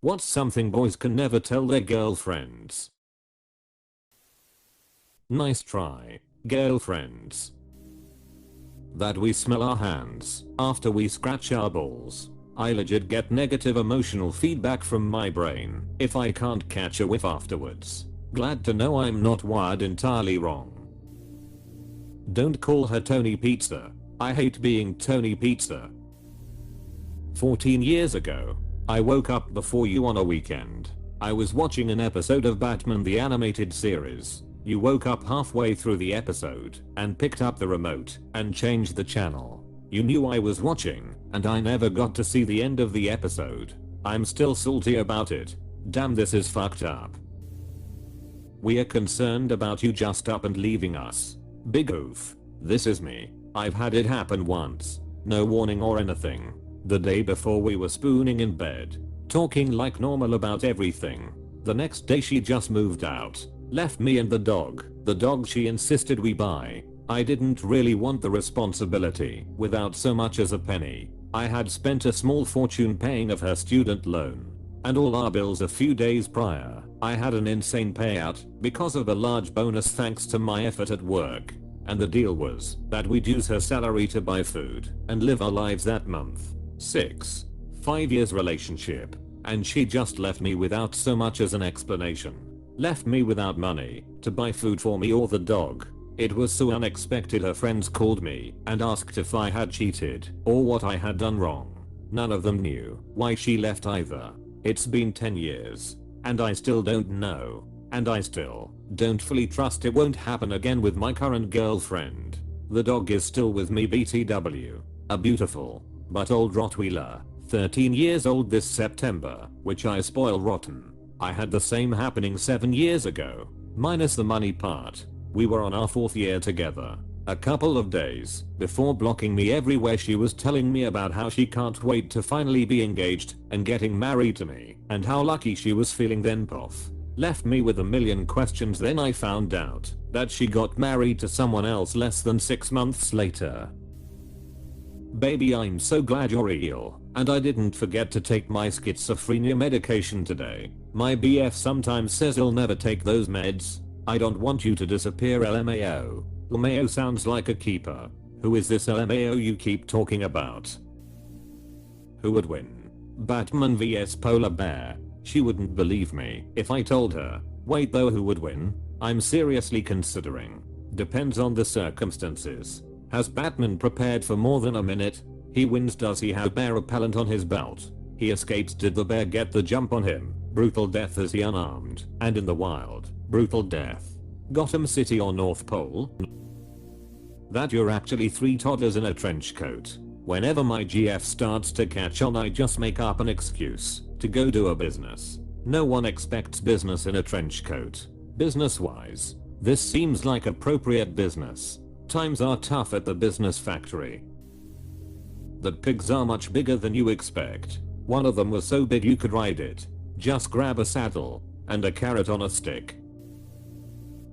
What's something boys can never tell their girlfriends? Nice try, girlfriends. That we smell our hands after we scratch our balls. I legit get negative emotional feedback from my brain if I can't catch a whiff afterwards. Glad to know I'm not wired entirely wrong. Don't call her Tony Pizza. I hate being Tony Pizza. 14 years ago, I woke up before you on a weekend. I was watching an episode of Batman the Animated Series. You woke up halfway through the episode and picked up the remote and changed the channel. You knew I was watching and I never got to see the end of the episode. I'm still salty about it. Damn, this is fucked up. We are concerned about you just up and leaving us. Big oof. This is me. I've had it happen once. No warning or anything. The day before we were spooning in bed, talking like normal about everything. The next day she just moved out. Left me and the dog she insisted we buy. I didn't really want the responsibility without so much as a penny. I had spent a small fortune paying off her student loan and all our bills a few days prior. I had an insane payout because of a large bonus thanks to my effort at work. And the deal was that we'd use her salary to buy food and live our lives that month. 5 years relationship. And she just left me without so much as an explanation. Left me without money to buy food for me or the dog. It was so unexpected. Her friends called me and asked if I had cheated or what I had done wrong. None of them knew why she left either. It's been 10 years and I still don't know. And I still don't fully trust it won't happen again with my current girlfriend. The dog is still with me, BTW. A beautiful but old Rottweiler. 13 years old this September, which I spoil rotten. I had the same happening 7 years ago. Minus the money part. We were on our 4th year together. A couple of days before blocking me everywhere she was telling me about how she can't wait to finally be engaged and getting married to me and how lucky she was feeling. Then pof. Left me with a million questions. Then I found out that she got married to someone else less than 6 months later. Baby, I'm so glad you're real and I didn't forget to take my schizophrenia medication today. My BF sometimes says he'll never take those meds. I don't want you to disappear, LMAO. LMAO sounds like a keeper. Who is this LMAO you keep talking about? Who would win? Batman vs Polar Bear. She wouldn't believe me if I told her. Wait though, who would win? I'm seriously considering. Depends on the circumstances. Has Batman prepared for more than a minute? He wins. Does he have bear repellent on his belt? He escapes. Did the bear get the jump on him? Brutal death. Is he unarmed and in the wild? Brutal death. Gotham City or North Pole? That you're actually 3 toddlers in a trench coat. Whenever my GF starts to catch on, I just make up an excuse to go do a business. No one expects business in a trench coat. Business wise, this seems like appropriate business. Times are tough at the business factory. The pigs are much bigger than you expect. One of them was so big you could ride it. Just grab a saddle and a carrot on a stick.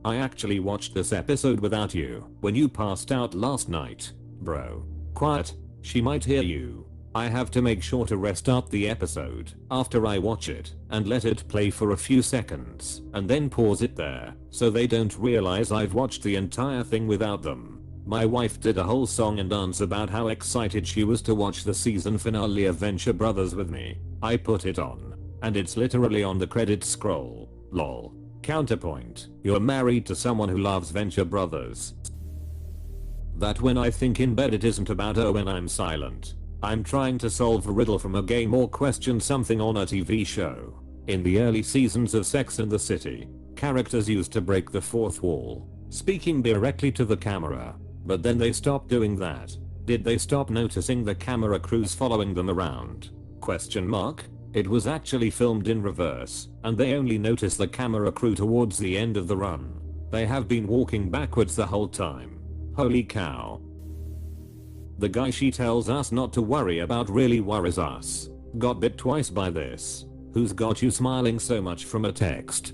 I actually watched this episode without you when you passed out last night. Bro. Quiet. She might hear you. I have to make sure to restart the episode after I watch it and let it play for a few seconds and then pause it there so they don't realize I've watched the entire thing without them. My wife did a whole song and dance about how excited she was to watch the season finale of Venture Brothers with me. I put it on and it's literally on the credits scroll. Lol. Counterpoint, you're married to someone who loves Venture Brothers. That when I think in bed it isn't about her when I'm silent. I'm trying to solve a riddle from a game or question something on a TV show. In the early seasons of Sex and the City, characters used to break the fourth wall, speaking directly to the camera. But then they stopped doing that. Did they stop noticing the camera crews following them around? Question mark. It was actually filmed in reverse, and they only noticed the camera crew towards the end of the run. They have been walking backwards the whole time. Holy cow. The guy she tells us not to worry about really worries us. Got bit twice by this. Who's got you smiling so much from a text?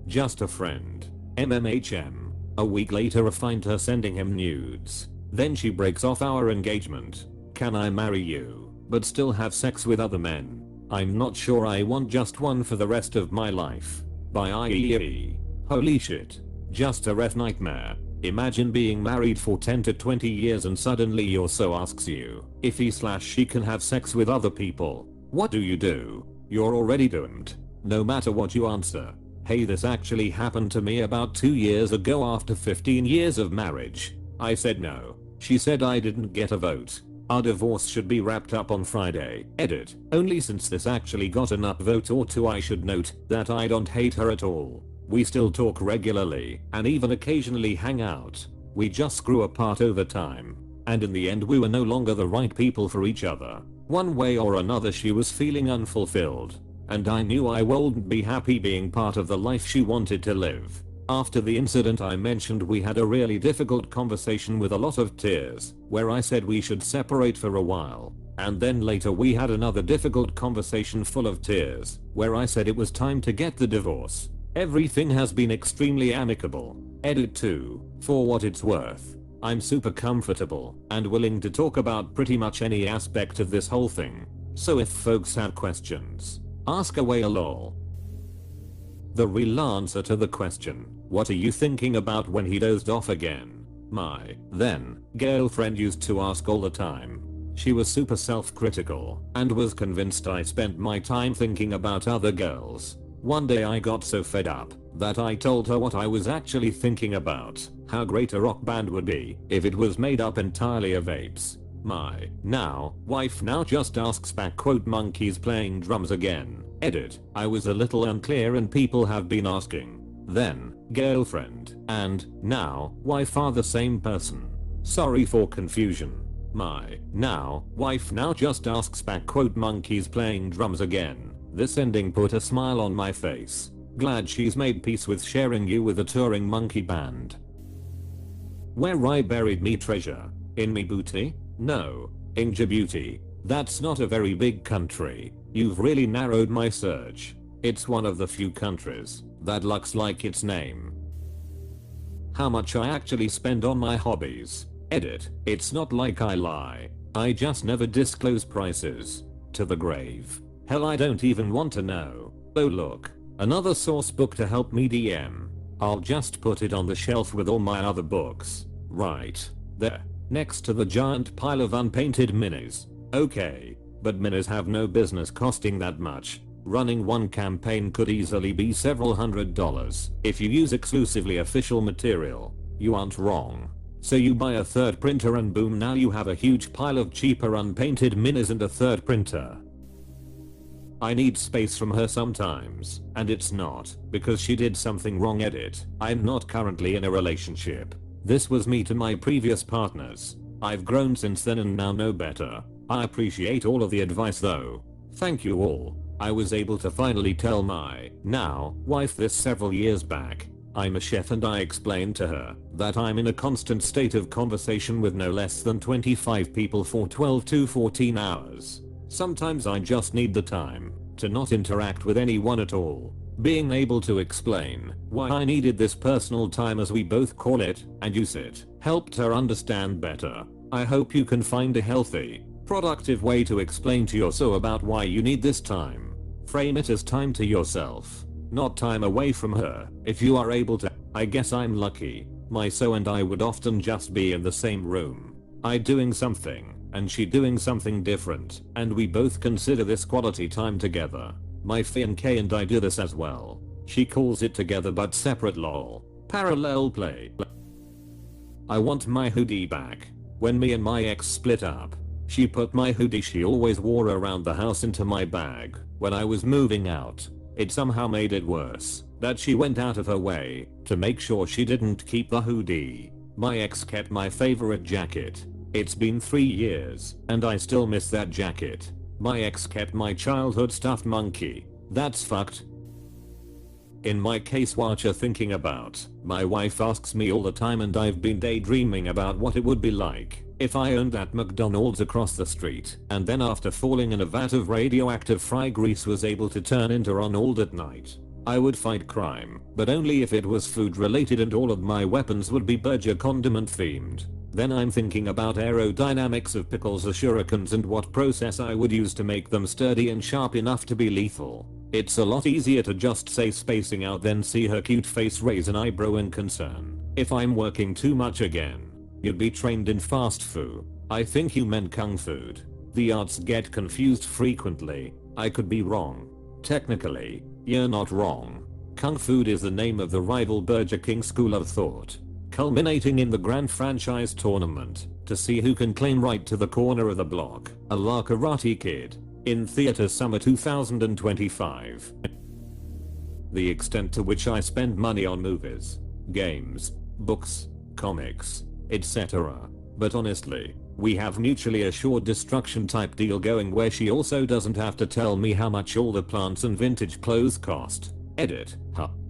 Just a friend. MMHM. A week later I find her sending him nudes. Then she breaks off our engagement. Can I marry you, but still have sex with other men? I'm not sure I want just one for the rest of my life. By IEE. Holy shit. Just a ref nightmare. Imagine being married for 10 to 20 years and suddenly your so asks you if he/she can have sex with other people. What do? You're already doomed. No matter what you answer. Hey, this actually happened to me about 2 years ago after 15 years of marriage. I said no. She said I didn't get a vote. Our divorce should be wrapped up on Friday. Edit. Only since this actually got an upvote or two, I should note that I don't hate her at all. We still talk regularly and even occasionally hang out. We just grew apart over time. And in the end we were no longer the right people for each other. One way or another she was feeling unfulfilled. And I knew I wouldn't be happy being part of the life she wanted to live. After the incident I mentioned, we had a really difficult conversation with a lot of tears, where I said we should separate for a while. And then later we had another difficult conversation full of tears, where I said it was time to get the divorce. Everything has been extremely amicable. Edit 2. For what it's worth, I'm super comfortable and willing to talk about pretty much any aspect of this whole thing. So if folks have questions, ask away lol. The real answer to the question, what are you thinking about when he dozed off again? My then girlfriend used to ask all the time. She was super self-critical and was convinced I spent my time thinking about other girls. One day I got so fed up that I told her what I was actually thinking about, how great a rock band would be if it was made up entirely of apes. My now wife now just asks back, quote, monkeys playing drums again. Edit. I was a little unclear and people have been asking. Then girlfriend and now wife are the same person. Sorry for confusion. My now wife now just asks back, quote, monkeys playing drums again. This ending put a smile on my face. Glad she's made peace with sharing you with a touring monkey band. Where I buried me treasure? In me booty? No. In Djibouti. That's not a very big country. You've really narrowed my search. It's one of the few countries that looks like its name. How much I actually spend on my hobbies? Edit. It's not like I lie. I just never disclose prices. To the grave. Hell, I don't even want to know. Oh look. Another source book to help me DM. I'll just put it on the shelf with all my other books. Right there. Next to the giant pile of unpainted minis. Okay. But minis have no business costing that much. Running one campaign could easily be several $100s. If you use exclusively official material, you aren't wrong. So you buy a third printer and boom, now you have a huge pile of cheaper unpainted minis and a third printer. I need space from her sometimes, and it's not because she did something wrong. Edit. I'm not currently in a relationship. This was me to my previous partners. I've grown since then and now know better. I appreciate all of the advice though. Thank you all. I was able to finally tell my now wife this several years back. I'm a chef and I explained to her that I'm in a constant state of conversation with no less than 25 people for 12 to 14 hours. Sometimes I just need the time to not interact with anyone at all. Being able to explain why I needed this personal time, as we both call it, and use it, helped her understand better. I hope you can find a healthy, productive way to explain to your so about why you need this time. Frame it as time to yourself, not time away from her, if you are able to. I guess I'm lucky. My so and I would often just be in the same room. I doing something, and she doing something different, and we both consider this quality time together. My fiancé and I do this as well. She calls it together but separate lol. Parallel play. I want my hoodie back. When me and my ex split up, she put my hoodie she always wore around the house into my bag when I was moving out. It somehow made it worse that she went out of her way to make sure she didn't keep the hoodie. My ex kept my favorite jacket. It's been 3 years and I still miss that jacket. My ex kept my childhood stuffed monkey. That's fucked. In my case, what you're thinking about, my wife asks me all the time, and I've been daydreaming about what it would be like if I owned that McDonald's across the street and then after falling in a vat of radioactive fry grease was able to turn into Ronald at night. I would fight crime, but only if it was food related, and all of my weapons would be burger condiment themed. Then I'm thinking about aerodynamics of pickles or shurikens and what process I would use to make them sturdy and sharp enough to be lethal. It's a lot easier to just say spacing out than see her cute face raise an eyebrow in concern. If I'm working too much again, you'd be trained in fast fu. I think you meant kung fu. The arts get confused frequently. I could be wrong. Technically, you're not wrong. Kung fu is the name of the rival Burger King school of thought, culminating in the grand franchise tournament to see who can claim right to the corner of the block, a la Karate Kid, in theater summer 2025. The extent to which I spend money on movies, games, books, comics, etc. But honestly, we have mutually assured destruction type deal going where she also doesn't have to tell me how much all the plants and vintage clothes cost. Edit.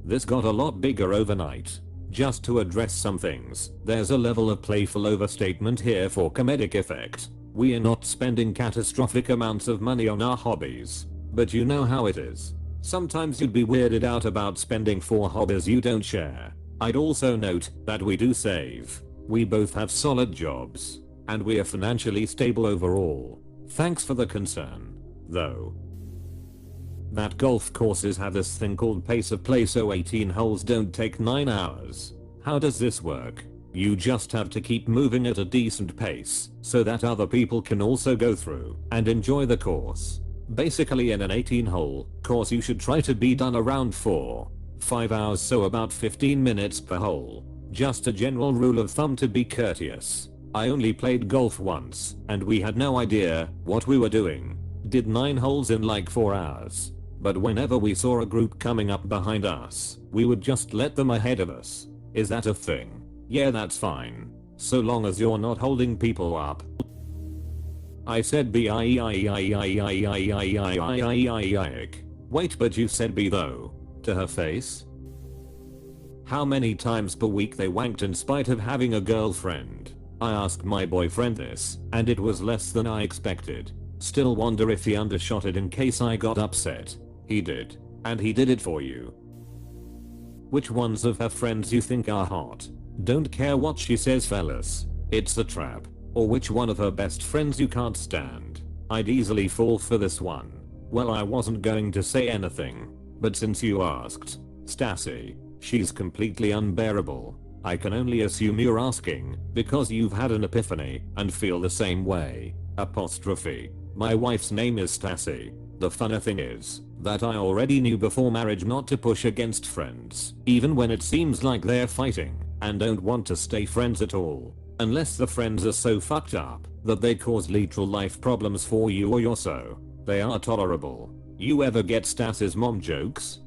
This got a lot bigger overnight. Just to address some things, there's a level of playful overstatement here for comedic effect. We are not spending catastrophic amounts of money on our hobbies. But you know how it is. Sometimes you'd be weirded out about spending for hobbies you don't share. I'd also note that we do save. We both have solid jobs. And we are financially stable overall. Thanks for the concern, though. That golf courses have this thing called pace of play, so 18 holes don't take 9 hours. How does this work? You just have to keep moving at a decent pace so that other people can also go through and enjoy the course. Basically, in an 18-hole course you should try to be done around 4-5 hours, so about 15 minutes per hole. Just a general rule of thumb to be courteous. I only played golf once and we had no idea what we were doing. Did 9 holes in like 4 hours. But whenever we saw a group coming up behind us, we would just let them ahead of us. Is that a thing? Yeah, that's fine. So long as you're not holding people up. I said B. Wait, but you said B though. To her face? How many times per week they wanked in spite of having a girlfriend? I asked my boyfriend this, and it was less than I expected. Still wonder if he undershot it in case I got upset. He did. And he did it for you. Which ones of her friends you think are hot? Don't care what she says, fellas. It's a trap. Or which one of her best friends you can't stand? I'd easily fall for this one. Well, I wasn't going to say anything. But since you asked, Stassi, she's completely unbearable. I can only assume you're asking because you've had an epiphany and feel the same way. Apostrophe. My wife's name is Stassi. The funny thing is that I already knew before marriage not to push against friends, even when it seems like they're fighting and don't want to stay friends at all. Unless the friends are so fucked up that they cause literal life problems for you or you're so. They are tolerable. You ever get Stassi's mom jokes?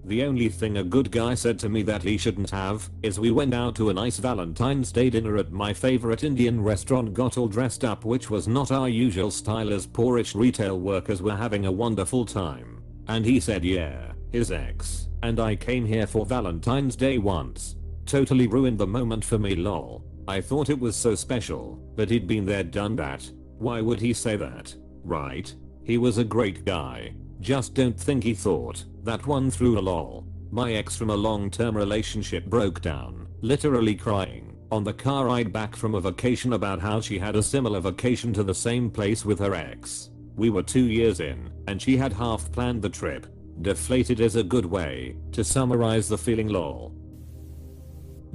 The only thing a good guy said to me that he shouldn't have is we went out to a nice Valentine's Day dinner at my favorite Indian restaurant, got all dressed up, which was not our usual style as poorish retail workers were having a wonderful time. And he said yeah, his ex and I came here for Valentine's Day once. Totally ruined the moment for me, lol. I thought it was so special, but he'd been there, done that. Why would he say that? Right? He was a great guy. Just don't think he thought that one through, lol. My ex from a long-term relationship broke down, literally crying, on the car ride back from a vacation about how she had a similar vacation to the same place with her ex. We were 2 years in, and she had half planned the trip. Deflated is a good way to summarize the feeling, lol.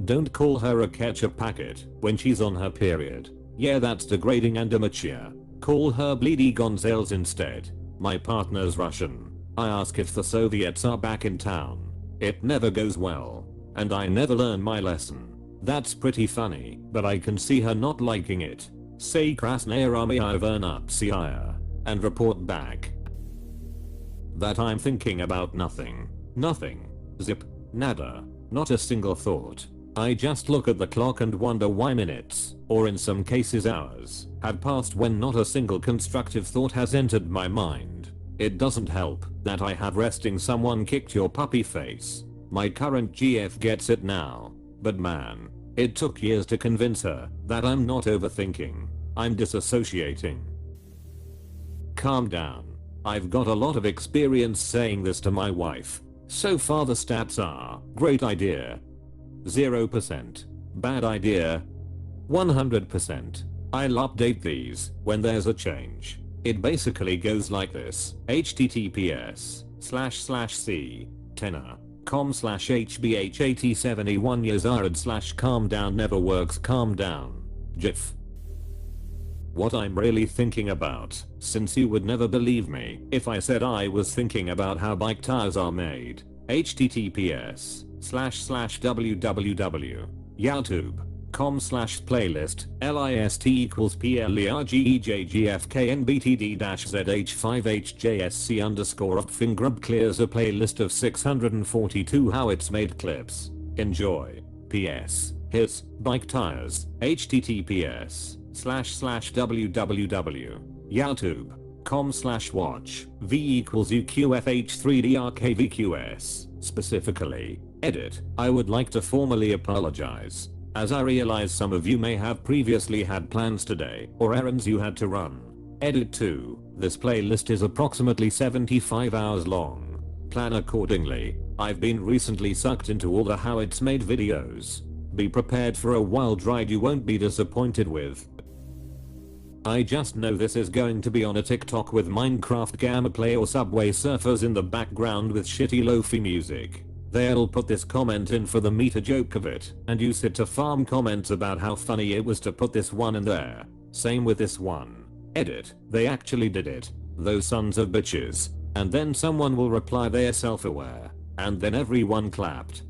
Don't call her a ketchup packet when she's on her period. Yeah, that's degrading and immature. Call her Bleedy Gonzales instead. My partner's Russian. I ask if the Soviets are back in town. It never goes well. And I never learn my lesson. That's pretty funny, but I can see her not liking it. Say Krasnaya Armia Vernapsia. And report back that I'm thinking about nothing. Nothing. Zip. Nada. Not a single thought. I just look at the clock and wonder why minutes, or in some cases hours, have passed when not a single constructive thought has entered my mind. It doesn't help that I have resting someone kicked your puppy face. My current GF gets it now. But man, it took years to convince her that I'm not overthinking. I'm disassociating. Calm down. I've got a lot of experience saying this to my wife. So far the stats are, great idea, 0%, bad idea, 100%. I'll update these when there's a change. It basically goes like this: https://c tenor.com/hbh8071 yazard/calm down never works calm down. GIF. What I'm really thinking about, since you would never believe me if I said I was thinking about how bike tires are made. https://www.youtube.com/playlist list equals plergegfknbtd-zh5hjsc_upfingrub clears a playlist of 642 how it's made clips. Enjoy. PS. Here's bike tires. https://www.youtube.com/watch v equals uqfh3drkvqs. Specifically, edit. I would like to formally apologize, as I realize some of you may have previously had plans today or errands you had to run. Edit 2. This playlist is approximately 75 hours long. Plan accordingly. I've been recently sucked into all the how it's made videos. Be prepared for a wild ride you won't be disappointed with. I just know this is going to be on a TikTok with Minecraft gameplay or Subway Surfers in the background with shitty lo-fi music. They'll put this comment in for the meta joke of it and use it to farm comments about how funny it was to put this one in there. Same with this one. Edit. They actually did it. Those sons of bitches. And then someone will reply they're self-aware. And then everyone clapped.